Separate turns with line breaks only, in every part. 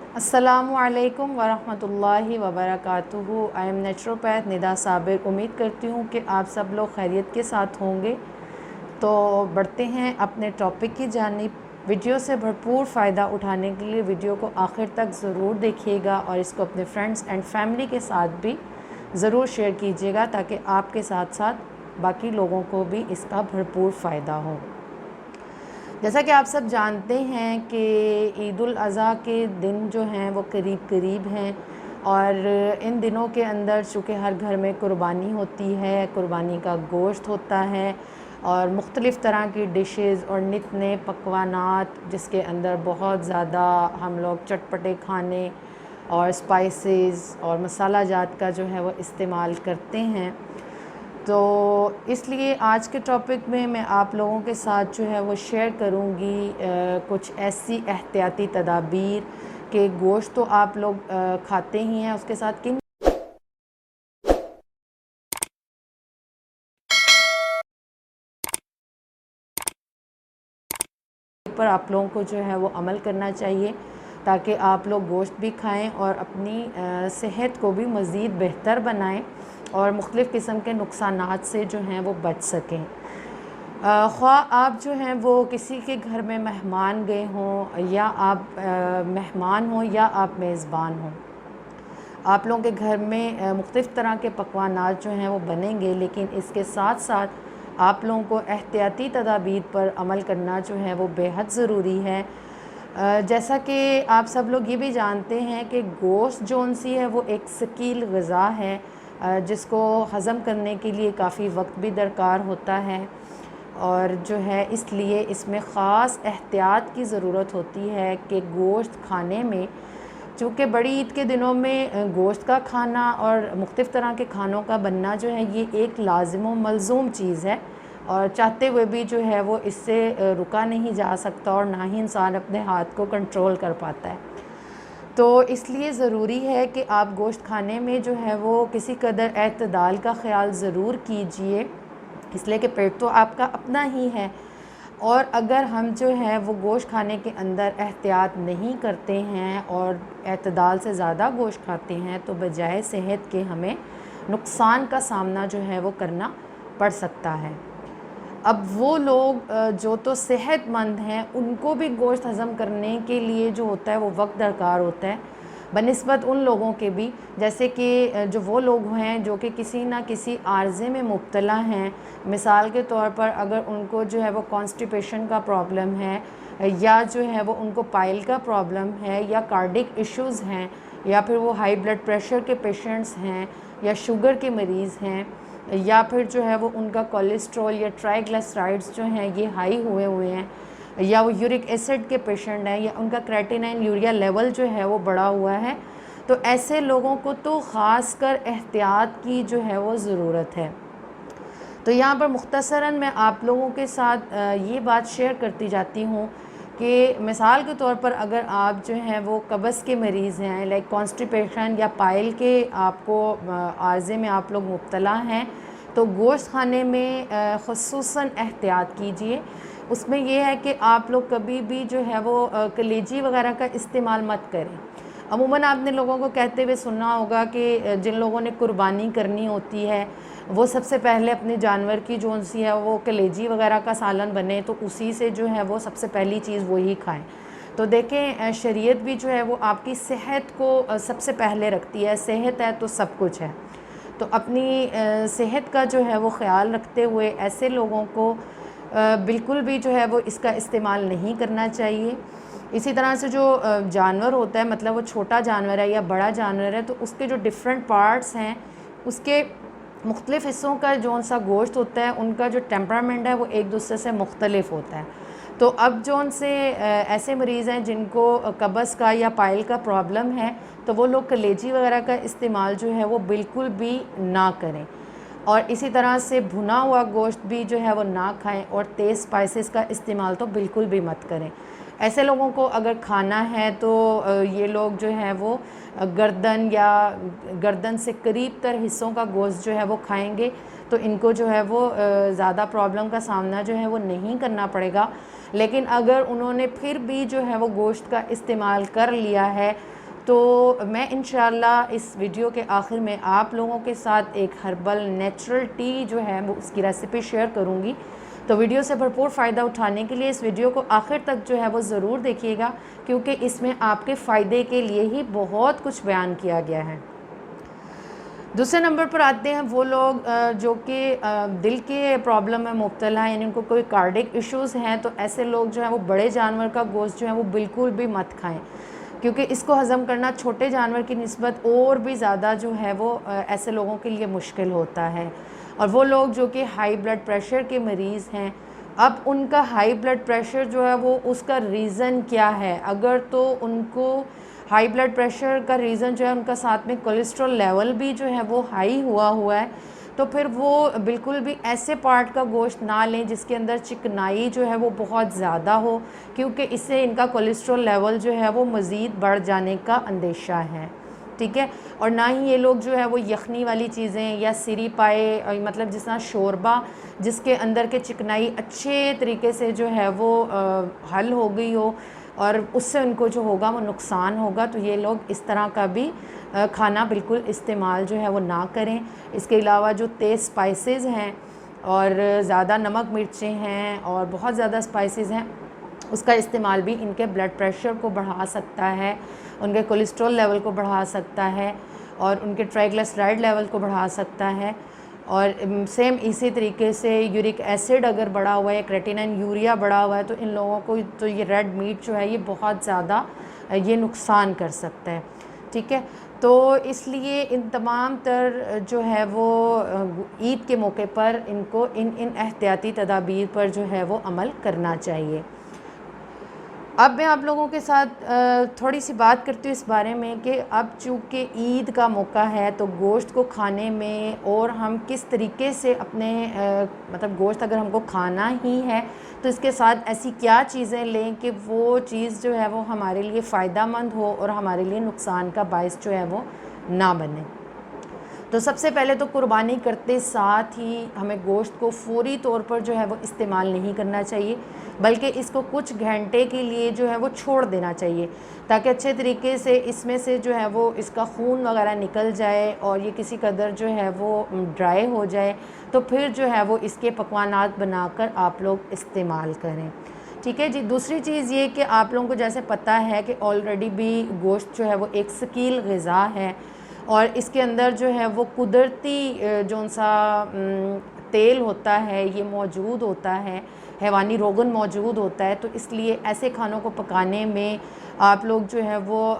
अस्सलामुअलैकुम वरहमतुल्लाहि वबरकातुहू। I am naturopath Nida Sabir. उम्मीद करती हूँ कि आप सब लोग खैरियत के साथ होंगे। तो बढ़ते हैं अपने टॉपिक की जानिब। वीडियो से भरपूर फ़ायदा उठाने के लिए वीडियो को आखिर तक ज़रूर देखिएगा और इसको अपने फ्रेंड्स एंड फैमिली के साथ भी ज़रूर शेयर कीजिएगा ताकि आपके साथ साथ बाकी लोगों को भी इसका भरपूर फ़ायदा हो। जैसा कि आप सब जानते हैं कि ईद उल अज़हा के दिन जो हैं वो करीब करीब हैं और इन दिनों के अंदर चूँकि हर घर में कुर्बानी होती है, कुर्बानी का गोश्त होता है और मुख्तलिफ़ तरह की डिशेज़ और नित नए पकवानात जिसके अंदर बहुत ज़्यादा हम लोग चटपटे खाने और स्पाइसेस और मसाला जात का जो है वो इस्तेमाल करते हैं। तो इसलिए आज के टॉपिक में मैं आप लोगों के साथ जो है वो शेयर करूँगी कुछ ऐसी एहतियाती तदाबीर के गोश्त तो आप लोग खाते ही हैं, उसके साथ किन पर आप लोगों को जो है वो अमल करना चाहिए ताकि आप लोग गोश्त भी खाएं और अपनी सेहत को भी मज़ीद बेहतर बनाएं और मुख्तलिफ़ किस्म के नुकसानात से जो हैं वो बच सकें। ख्वाह आप जो हैं वो किसी के घर में मेहमान गए हों या आप मेहमान हों या आप मेज़बान हों, आप लोगों के घर में मुख्तलिफ़ तरह के पकवानात जो हैं वो बनेंगे, लेकिन इसके साथ साथ आप लोगों को एहतियाती तदाबीर पर अमल करना जो है वो बेहद ज़रूरी है। जैसा कि आप सब लोग ये भी जानते हैं कि गोश्त जौन सी है वो एक सकील ग़िज़ा है जिसको हज़म करने के लिए काफ़ी वक्त भी दरकार होता है और जो है इसलिए इसमें ख़ास एहतियात की ज़रूरत होती है कि गोश्त खाने में, चूँकि बड़ी ईद के दिनों में गोश्त का खाना और मुख्तलिफ़ तरह के खानों का बनना जो है ये एक लाज़िम व मलज़ूम चीज़ है और चाहते हुए भी जो है वो इससे रुका नहीं जा सकता और ना ही इंसान अपने हाथ को कंट्रोल कर पाता है। तो इसलिए ज़रूरी है कि आप गोश्त खाने में जो है वो किसी कदर एतदाल का ख़याल ज़रूर कीजिए, इसलिए कि पेट तो आपका अपना ही है और अगर हम जो है वो गोश्त खाने के अंदर एहतियात नहीं करते हैं और एतदाल से ज़्यादा गोश्त खाते हैं तो बजाय सेहत के हमें नुकसान का सामना जो है वो करना पड़ सकता है। अब वो लोग जो तो सेहतमंद हैं उनको भी गोश्त हज़म करने के लिए जो होता है वो वक्त दरकार होता है बनिस्बत उन लोगों के भी, जैसे कि जो वो लोग हैं जो कि किसी ना किसी आर्ज़े में मुब्तला हैं। मिसाल के तौर पर अगर उनको जो है वो कॉन्स्टिपेशन का प्रॉब्लम है या जो है वो उनको पाइल का प्रॉब्लम है या कार्डिक इश्यूज़ हैं या फिर वो हाई ब्लड प्रेशर के पेशेंट्स हैं या शुगर के मरीज़ हैं या फिर जो है वो उनका कोलेस्ट्रॉल या ट्राइग्लिसराइड्स जो हैं ये हाई हुए हुए हैं या वो यूरिक एसिड के पेशेंट हैं या उनका क्रेटिनाइन यूरिया लेवल जो है वो बढ़ा हुआ है, तो ऐसे लोगों को तो ख़ास कर एहतियात की जो है वो ज़रूरत है। तो यहाँ पर मुख्तसरन मैं आप लोगों के साथ ये बात शेयर करती जाती हूँ कि मिसाल के तौर पर अगर आप जो हैं वो कब्ज़ के मरीज़ हैं, लाइक कॉन्स्टिपेशन या पाइल के आपको आर्ज़े में आप लोग मुब्तला हैं, तो गोश्त खाने में ख़ुसूसन एहतियात कीजिए। उसमें ये है कि आप लोग कभी भी जो है वो कलेजी वगैरह का इस्तेमाल मत करें। अमूमन आपने लोगों को कहते हुए सुना होगा कि जिन लोगों ने कुर्बानी करनी होती है वो सबसे पहले अपने जानवर की जो सी है वो कलेजी वगैरह का सालन बने तो उसी से जो है वो सबसे पहली चीज़ वही खाएं। तो देखें शरीयत भी जो है वो आपकी सेहत को सबसे पहले रखती है, सेहत है तो सब कुछ है। तो अपनी सेहत का जो है वो ख़याल रखते हुए ऐसे लोगों को बिल्कुल भी जो है वो इसका इस्तेमाल नहीं करना चाहिए। इसी तरह से जो जानवर होता है, मतलब वो छोटा जानवर है या बड़ा जानवर है, तो उसके जो डिफरेंट पार्ट्स हैं उसके मुख्तलिफ़ हिस्सों का जौन सा गोश्त होता है उनका जो टेम्परामेंट है वो एक दूसरे से मुख्तलिफ होता है। तो अब जौन से ऐसे मरीज़ हैं जिनको कब्ज़ का या पाइल का प्रॉब्लम है तो वो लोग कलेजी वगैरह का इस्तेमाल जो है वो बिल्कुल भी ना करें और इसी तरह से भुना हुआ गोश्त भी जो है वो ना खाएं और तेज़ स्पाइसेस का इस्तेमाल तो बिल्कुल भी मत करें। ऐसे लोगों को अगर खाना है तो ये लोग जो है वो गर्दन या गर्दन से करीब तर हिस्सों का गोश्त जो है वो खाएंगे तो इनको जो है वो ज़्यादा प्रॉब्लम का सामना जो है वो नहीं करना पड़ेगा। लेकिन अगर उन्होंने फिर भी जो है वो गोश्त का इस्तेमाल कर लिया है तो मैं इंशाल्लाह इस वीडियो के आखिर में आप लोगों के साथ एक हर्बल नेचुरल टी जो है वो उसकी रेसिपी शेयर करूँगी। तो वीडियो से भरपूर फ़ायदा उठाने के लिए इस वीडियो को आखिर तक जो है वो ज़रूर देखिएगा, क्योंकि इसमें आपके फ़ायदे के लिए ही बहुत कुछ बयान किया गया है। दूसरे नंबर पर आते हैं वो लोग जो कि दिल के प्रॉब्लम में मुब्तला हैं, यानी उनको कोई कार्डिक इश्यूज़ हैं। तो ऐसे लोग जो हैं वो बड़े जानवर का गोश्त जो है वो बिल्कुल भी मत खाएं, क्योंकि इसको हज़म करना छोटे जानवर की निस्बत और भी ज़्यादा जो है वो ऐसे लोगों के लिए मुश्किल होता है। और वो लोग जो कि हाई ब्लड प्रेशर के मरीज़ हैं, अब उनका हाई ब्लड प्रेशर जो है वो उसका रीज़न क्या है? अगर तो उनको हाई ब्लड प्रेशर का रीज़न जो है उनका साथ में कोलेस्ट्रॉल लेवल भी जो है वो हाई हुआ है, तो फिर वो बिल्कुल भी ऐसे पार्ट का गोश्त ना लें जिसके अंदर चिकनाई जो है वो बहुत ज़्यादा हो, क्योंकि इससे इनका कोलेस्ट्रॉल लेवल जो है वो मज़ीद बढ़ जाने का अंदेशा है। ठीक है। और ना ही ये लोग जो है वो यखनी वाली चीज़ें या सिरी पाए, मतलब जिस तरह शोरबा जिसके अंदर के चिकनाई अच्छे तरीके से जो है वो हल हो गई हो और उससे उनको जो होगा वो नुकसान होगा, तो ये लोग इस तरह का भी खाना बिल्कुल इस्तेमाल जो है वो ना करें। इसके अलावा जो तेज़ स्पाइसेस हैं और ज़्यादा नमक मिर्चें हैं और बहुत ज़्यादा स्पाइसेस हैं, उसका इस्तेमाल भी इनके ब्लड प्रेशर को बढ़ा सकता है, उनके कोलेस्ट्रॉल लेवल को बढ़ा सकता है और उनके ट्राइग्लिसराइड लेवल को बढ़ा सकता है। और सेम इसी तरीके से यूरिक एसिड अगर बढ़ा हुआ है, क्रेटिनिन यूरिया बढ़ा हुआ है, तो इन लोगों को तो ये रेड मीट जो है ये बहुत ज़्यादा ये नुकसान कर सकता है। ठीक है। तो इसलिए इन तमाम तर जो है वो ईद के मौके पर इनको इन एहतियाती तदाबीर पर जो है वो अमल करना चाहिए। अब मैं आप लोगों के साथ थोड़ी सी बात करती हूँ इस बारे में कि अब चूँकि ईद का मौका है, तो गोश्त को खाने में और हम किस तरीके से अपने मतलब गोश्त अगर हमको खाना ही है तो इसके साथ ऐसी क्या चीज़ें लें कि वो चीज़ जो है वो हमारे लिए फ़ायदा मंद हो और हमारे लिए नुकसान का बायस जो है वो ना बने। तो सबसे पहले तो कुर्बानी करते साथ ही हमें गोश्त को फौरी तौर पर जो है वो इस्तेमाल नहीं करना चाहिए, बल्कि इसको कुछ घंटे के लिए जो है वो छोड़ देना चाहिए, ताकि अच्छे तरीके से इसमें से जो है वो इसका खून वगैरह निकल जाए और ये किसी कदर जो है वो ड्राई हो जाए, तो फिर जो है वो इसके पकवानात बनाकर आप लोग इस्तेमाल करें। ठीक है जी। दूसरी चीज़ ये कि आप लोगों को जैसे पता है कि ऑलरेडी भी गोश्त जो है वो एक सकील ग़िज़ा है और इसके अंदर जो है वो कुदरती जौन सा तेल होता है ये मौजूद होता है, हैवानी रोगन मौजूद होता है। तो इसलिए ऐसे खानों को पकाने में आप लोग जो है वो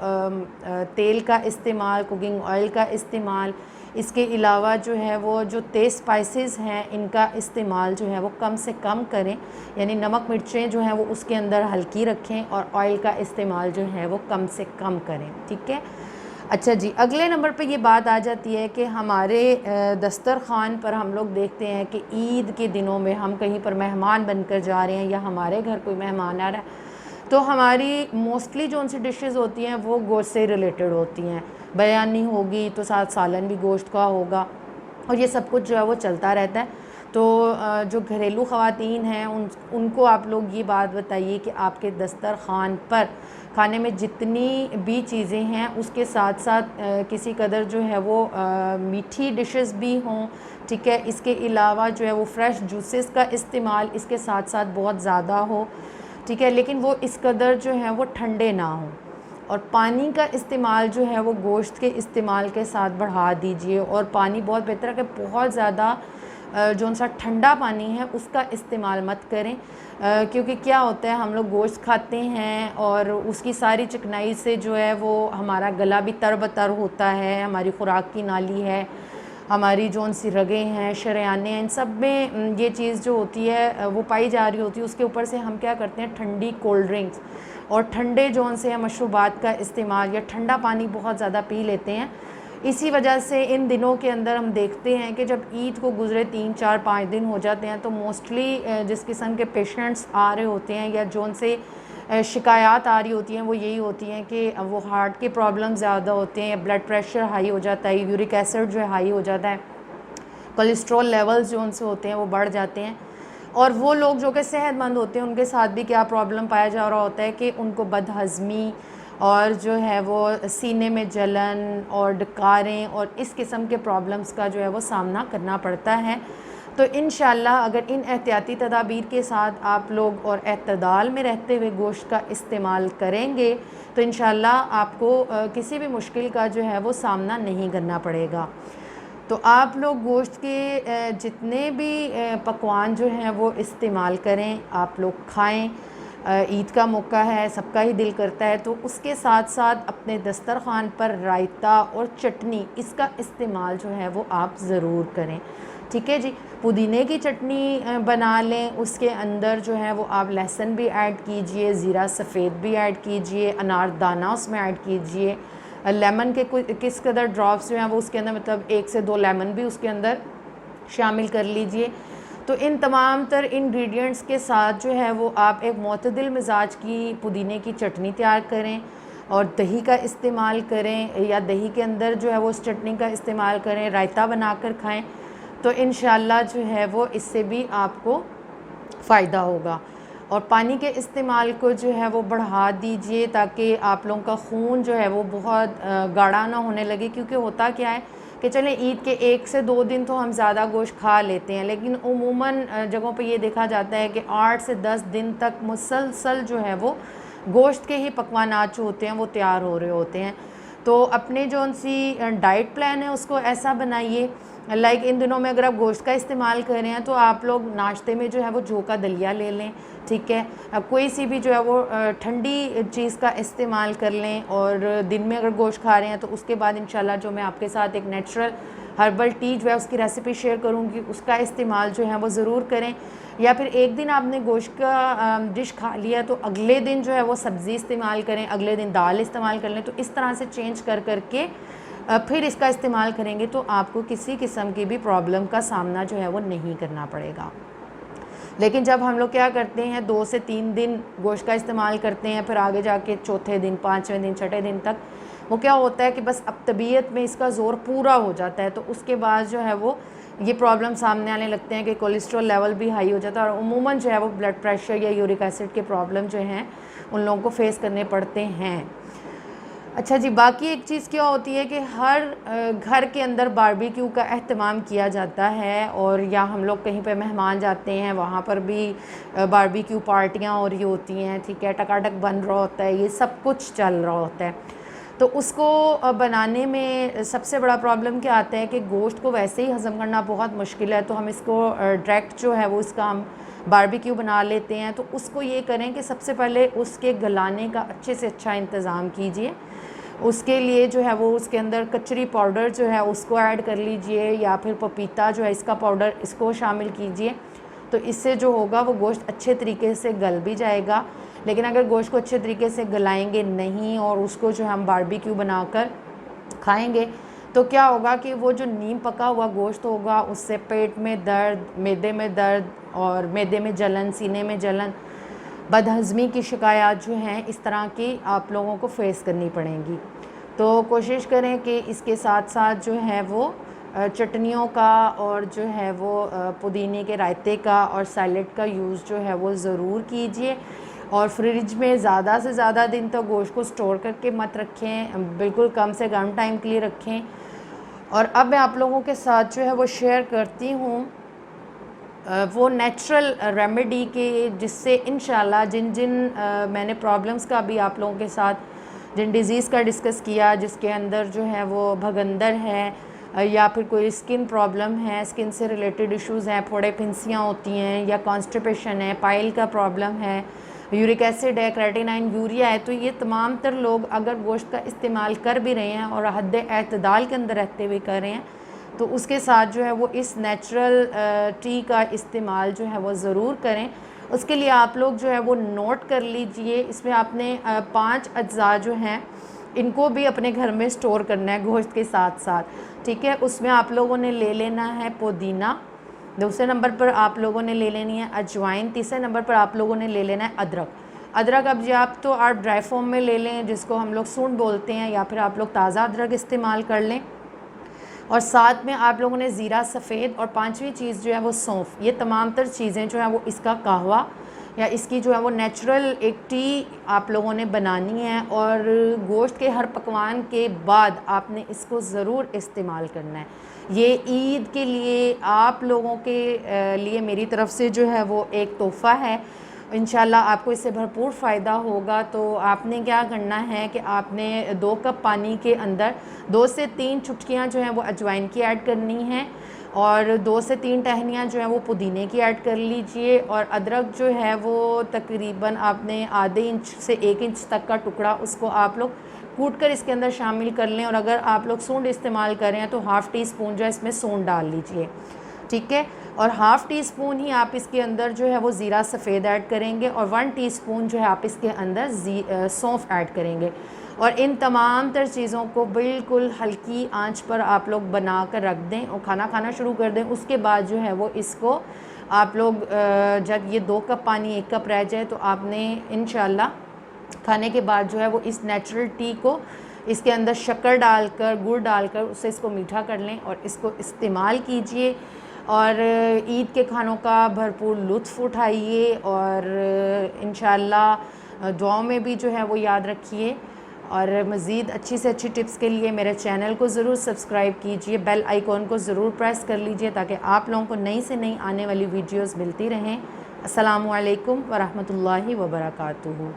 तेल का इस्तेमाल, कुकिंग ऑयल का इस्तेमाल, इसके अलावा जो है वो जो तेज़ स्पाइसेस हैं इनका इस्तेमाल जो है वो कम से कम करें, यानी नमक मिर्चें जो हैं वो उसके अंदर हल्की रखें और ऑयल का इस्तेमाल जो है वो कम से कम करें। ठीक है। अच्छा जी। अगले नंबर पे ये बात आ जाती है कि हमारे दस्तरखान पर हम लोग देखते हैं कि ईद के दिनों में हम कहीं पर मेहमान बनकर जा रहे हैं या हमारे घर कोई मेहमान आ रहा है, तो हमारी मोस्टली जो उनसी डिशेस होती हैं वो गोश्त से रिलेटेड होती हैं। बिरयानी होगी तो साथ सालन भी गोश्त का होगा और ये सब कुछ जो है वो चलता रहता है। तो जो घरेलू ख़वातीन हैं उनको आप लोग ये बात बताइए कि आपके दस्तरखान पर खाने में जितनी भी चीज़ें हैं उसके साथ साथ किसी कदर जो है वो मीठी डिशेस भी हों। ठीक है। इसके अलावा जो है वो फ्रेश जूसेस का इस्तेमाल इसके साथ साथ बहुत ज़्यादा हो। ठीक है। लेकिन वो इस कदर जो है वो ठंडे ना हों और पानी का इस्तेमाल जो है वो गोश्त के इस्तेमाल के साथ बढ़ा दीजिए। और पानी बहुत बेहतर है कि बहुत ज़्यादा जो सा ठंडा पानी है उसका इस्तेमाल मत करें, क्योंकि क्या होता है हम लोग गोश्त खाते हैं और उसकी सारी चिकनाई से जो है वो हमारा गला भी तरबतर होता है, हमारी खुराक की नाली है, हमारी जौन सी रगें हैं, शरेयाने हैं, इन सब में ये चीज़ जो होती है वो पाई जा रही होती है। उसके ऊपर से हम क्या करते हैं, ठंडी कोल्ड ड्रिंक्स और ठंडे जौन से मशरूबात का इस्तेमाल या ठंडा पानी बहुत ज़्यादा पी लेते हैं। इसी वजह से इन दिनों के अंदर हम देखते हैं कि जब ईद को गुज़रे 3, 4, 5 दिन हो जाते हैं तो मोस्टली जिस किस्म के पेशेंट्स आ रहे होते हैं या जो उनसे शिकायत आ रही होती हैं वो यही होती हैं कि वो हार्ट के प्रॉब्लम ज़्यादा होते हैं, ब्लड प्रेशर हाई हो जाता है, यूरिक एसिड जो है हाई हो जाता है, कोलेस्ट्रॉल लेवल्स जो उनसे होते हैं वो बढ़ जाते हैं। और वो लोग जो कि सेहतमंद होते हैं उनके साथ भी क्या प्रॉब्लम पाया जा रहा होता है कि उनको बदहज़मी और जो है वो सीने में जलन और डकारें और इस किस्म के प्रॉब्लम्स का जो है वो सामना करना पड़ता है। तो इंशाअल्लाह अगर इन एहतियाती तदाबीर के साथ आप लोग और एतदाल में रहते हुए गोश्त का इस्तेमाल करेंगे तो इंशाअल्लाह आपको किसी भी मुश्किल का जो है वो सामना नहीं करना पड़ेगा। तो आप लोग गोश्त के जितने भी पकवान जो हैं वो इस्तेमाल करें, आप लोग खाएं। ईद का मौका है, सबका ही दिल करता है, तो उसके साथ साथ अपने दस्तरखान पर रायता और चटनी इसका इस्तेमाल जो है वो आप ज़रूर करें। ठीक है जी। पुदीने की चटनी बना लें, उसके अंदर जो है वो आप लहसुन भी ऐड कीजिए, ज़ीरा सफ़ेद भी ऐड कीजिए, अनारदाना उसमें ऐड कीजिए, लेमन के किस कदर ड्रॉप्स जो हैं वो उसके अंदर, मतलब 1 से 2 लेमन भी उसके अंदर शामिल कर लीजिए। तो इन तमाम तर इंग्रेडिएंट्स के साथ जो है वो आप एक मुतदिल मिजाज की पुदीने की चटनी तैयार करें और दही का इस्तेमाल करें, या दही के अंदर जो है वो उस चटनी का इस्तेमाल करें, रायता बनाकर खाएं। तो इंशाअल्लाह जो है वो इससे भी आपको फ़ायदा होगा। और पानी के इस्तेमाल को जो है वो बढ़ा दीजिए ताकि आप लोगों का खून जो है वो बहुत गाढ़ा ना होने लगे, क्योंकि होता क्या है कि चलें ईद के 1 से 2 दिन तो हम ज़्यादा गोश्त खा लेते हैं, लेकिन उमूमन जगहों पे ये देखा जाता है कि 8 से 10 दिन तक मुसलसल जो है वो गोश्त के ही पकवानात जो होते हैं वो तैयार हो रहे होते हैं। तो अपने जो उनसी डाइट प्लान है उसको ऐसा बनाइए, लाइक इन दिनों में अगर आप गोश्त का इस्तेमाल कर रहे हैं तो आप लोग नाश्ते में जो है वो जौ का दलिया ले लें। ठीक है, अब कोई सी भी जो है वो ठंडी चीज़ का इस्तेमाल कर लें, और दिन में अगर गोश्त खा रहे हैं तो उसके बाद इंशाल्लाह जो मैं आपके साथ एक नेचुरल हर्बल टी जो है उसकी रेसिपी शेयर करूँगी, उसका इस्तेमाल जो है वो ज़रूर करें। या फिर एक दिन आपने गोश्त का डिश खा लिया तो अगले दिन जो है वो सब्ज़ी इस्तेमाल करें, अगले दिन दाल इस्तेमाल कर लें। तो इस तरह से चेंज कर करके फिर इसका इस्तेमाल करेंगे तो आपको किसी किस्म की भी प्रॉब्लम का सामना जो है वो नहीं करना पड़ेगा। लेकिन जब हम लोग क्या करते हैं 2 से 3 दिन गोश्त का इस्तेमाल करते हैं, फिर आगे जाके चौथे दिन, 5वें दिन, 6ठे दिन तक वो क्या होता है कि बस अब तबीयत में इसका ज़ोर पूरा हो जाता है, तो उसके बाद जो है वो ये प्रॉब्लम सामने आने लगते हैं कि कोलेस्ट्रॉल लेवल भी हाई हो जाता है, और उमूमन जो है वो ब्लड प्रेशर या यूरिक एसिड के प्रॉब्लम जो हैं उन लोगों को फेस करने पड़ते हैं। अच्छा जी, बाकी एक चीज़ क्या होती है कि हर घर के अंदर बारबेक्यू का एहतमाम किया जाता है, और या हम लोग कहीं पे मेहमान जाते हैं वहाँ पर भी बारबेक्यू पार्टियाँ हो रही होती हैं। ठीक है, टकाटक बन रहा होता है, ये सब कुछ चल रहा होता है। तो उसको बनाने में सबसे बड़ा प्रॉब्लम क्या आता है कि गोश्त को वैसे ही हज़म करना बहुत मुश्किल है, तो हम इसको डायरेक्ट जो है वो इसका हम बारबेक्यू बना लेते हैं। तो उसको ये करें कि सबसे पहले उसके गलाने का अच्छे से अच्छा इंतज़ाम कीजिए। उसके लिए जो है वो उसके अंदर कचरी पाउडर जो है उसको ऐड कर लीजिए, या फिर पपीता जो है इसका पाउडर इसको शामिल कीजिए। तो इससे जो होगा वो गोश्त अच्छे तरीके से गल भी जाएगा। लेकिन अगर गोश्त को अच्छे तरीके से गलाएंगे नहीं और उसको जो हम बारबेक्यू बनाकर खाएंगे तो क्या होगा कि वो जो नीम पका हुआ गोश्त होगा उससे पेट में दर्द, मैदे में दर्द और मैदे में जलन, सीने में जलन, बदहज़मी की शिकायत जो हैं इस तरह की आप लोगों को फेस करनी पड़ेंगी। तो कोशिश करें कि इसके साथ साथ जो है वो चटनियों का और जो है वो पुदीने के रायते का और सैलेड का यूज़ जो है वो ज़रूर कीजिए। और फ्रिज में ज़्यादा से ज़्यादा दिन तक गोश्त को स्टोर करके मत रखें, बिल्कुल कम से कम टाइम के लिए रखें। और अब मैं आप लोगों के साथ जो है वो शेयर करती हूँ वो नेचुरल रेमेडी के, जिससे इंशाल्लाह जिन जिन मैंने प्रॉब्लम्स का भी आप लोगों के साथ, जिन डिज़ीज़ का डिस्कस किया, जिसके अंदर जो है वो भगंदर है या फिर कोई स्किन प्रॉब्लम है, स्किन से रिलेटेड इश्यूज़ हैं, फोड़े फिंसियाँ होती हैं, या कॉन्स्टिपेशन है, पाइल का प्रॉब्लम है, यूरिक एसिड है, क्रेटिनाइन यूरिया है, तो ये तमाम तर लोग अगर गोश्त का इस्तेमाल कर भी रहे हैं और हद एतदाल के अंदर रहते हुए कर रहे हैं तो उसके साथ जो है वो इस नेचुरल टी का इस्तेमाल जो है वो ज़रूर करें। उसके लिए आप लोग जो है वो नोट कर लीजिए। इसमें आपने 5 अज्जा जो हैं इनको भी अपने घर में स्टोर करना है गोश्त के साथ साथ। ठीक है, उसमें आप लोगों ने ले लेना है पुदीना, दूसरे नंबर पर आप लोगों ने ले लेनी है अजवाइन, तीसरे नंबर पर आप लोगों ने ले लेना है अदरक। अदरक अब जी आप तो आप ड्राई फॉर्म में ले लें जिसको हम लोग सूंड बोलते हैं, या फिर आप लोग ताज़ा अदरक इस्तेमाल कर लें। और साथ में आप लोगों ने ज़ीरा सफ़ेद, और 5वीं चीज़ जो है वो सौंफ। ये तमाम तर चीज़ें जो है वो इसका कहवा या इसकी जो है वो नेचुरल एक टी आप लोगों ने बनानी है। और गोश्त के हर पकवान के बाद आपने इसको ज़रूर इस्तेमाल करना है। ये ईद के लिए आप लोगों के लिए मेरी तरफ़ से जो है वो एक तोहफ़ा है। इंशाल्लाह आपको इससे भरपूर फ़ायदा होगा। तो आपने क्या करना है कि आपने 2 कप पानी के अंदर 2 से 3 चुटकियाँ जो हैं वो अजवाइन की ऐड करनी हैं और 2 से 3 टहनियाँ जो हैं वो पुदीने की ऐड कर लीजिए। और अदरक जो है वो तकरीबन आपने आधे इंच से 1 इंच तक का टुकड़ा उसको आप लोग कूट कर इसके अंदर शामिल कर लें। और अगर आप लोग सूंड इस्तेमाल कर रहे हैं तो हाफ़ टी स्पून जो है इसमें सूंड डाल लीजिए, ठीक है। और हाफ़ टी स्पून ही आप इसके अंदर जो है वो ज़ीरा सफ़ेद ऐड करेंगे और 1 टीस्पून जो है आप इसके अंदर सौंफ ऐड करेंगे। और इन तमाम तर चीज़ों को बिल्कुल हल्की आंच पर आप लोग बना कर रख दें और खाना खाना शुरू कर दें। उसके बाद जो है वो इसको आप लोग जब ये 2 कप पानी 1 कप रह जाए तो आपने इंशाल्लाह खाने के बाद जो है वो इस नेचुरल टी को इसके अंदर शक्कर डालकर गुड़ डालकर उससे इसको मीठा कर लें और इसको इस्तेमाल कीजिए। और ईद के खानों का भरपूर लुत्फ़ उठाइए और इंशाल्लाह दुआओं में भी जो है वो याद रखिए। और मज़ीद अच्छी से अच्छी टिप्स के लिए मेरे चैनल को ज़रूर सब्सक्राइब कीजिए, बेल आइकॉन को ज़रूर प्रेस कर लीजिए ताकि आप लोगों को नई से नई आने वाली वीडियोज़ मिलती रहें। अस्सलामु अलैकुम व रहमतुल्लाहि व बरकातुहू।